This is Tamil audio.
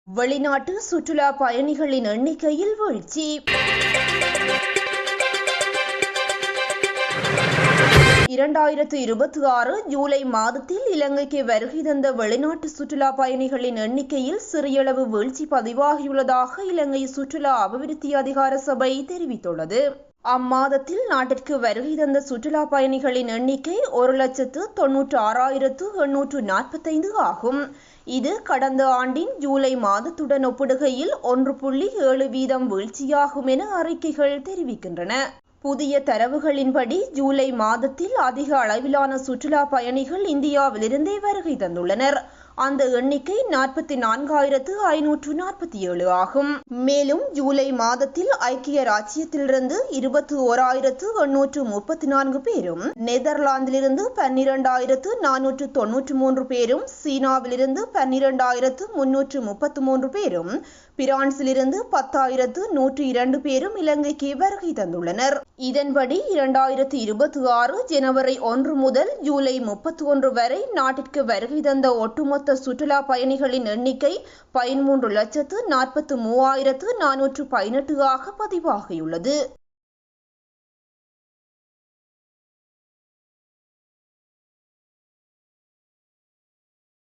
வெளிநாட்டு சுற்றுலா பயணிகளின் எண்ணிக்கையில் வீழ்ச்சி. 2026 ஜூலை மாதத்தில் இலங்கைக்கு வருகை தந்த வெளிநாட்டு சுற்றுலா பயணிகளின் எண்ணிக்கையில் சிறியளவு வீழ்ச்சி பதிவாகியுள்ளதாக இலங்கை சுற்றுலா அபிவிருத்தி அதிகார சபை தெரிவித்துள்ளது. அம்மாதத்தில் நாட்டிற்கு வருகை தந்த சுற்றுலா பயணிகளின் எண்ணிக்கை 1,96,845 ஆகும். இது கடந்த ஆண்டின் ஜூலை மாதத்துடன் ஒப்பிடுகையில் 1.7% வீழ்ச்சியாகும் என அறிக்கைகள் தெரிவிக்கின்றன. புதிய தரவுகளின்படி ஜூலை மாதத்தில் அதிக அளவிலான சுற்றுலா பயணிகள் இந்தியாவிலிருந்தே வருகை தந்துள்ளனர். அந்த எண்ணிக்கை 44,547 ஆகும். மேலும் ஜூலை மாதத்தில் ஐக்கிய ராச்சியத்திலிருந்து 21,834 பேரும், நெதர்லாந்திலிருந்து 12,493 பேரும், சீனாவிலிருந்து 12,333 பேரும், பிரான்சிலிருந்து 10,102 பேரும் இலங்கைக்கு வருகை தந்துள்ளனர். இதன்படி 2026 ஜனவரி 1 முதல் ஜூலை 31 வரை நாட்டிற்கு வருகை தந்த ஒட்டுமொத்த சுற்றுலா பயணிகளின் எண்ணிக்கை 13,43,418 ஆக பதிவாகியுள்ளது.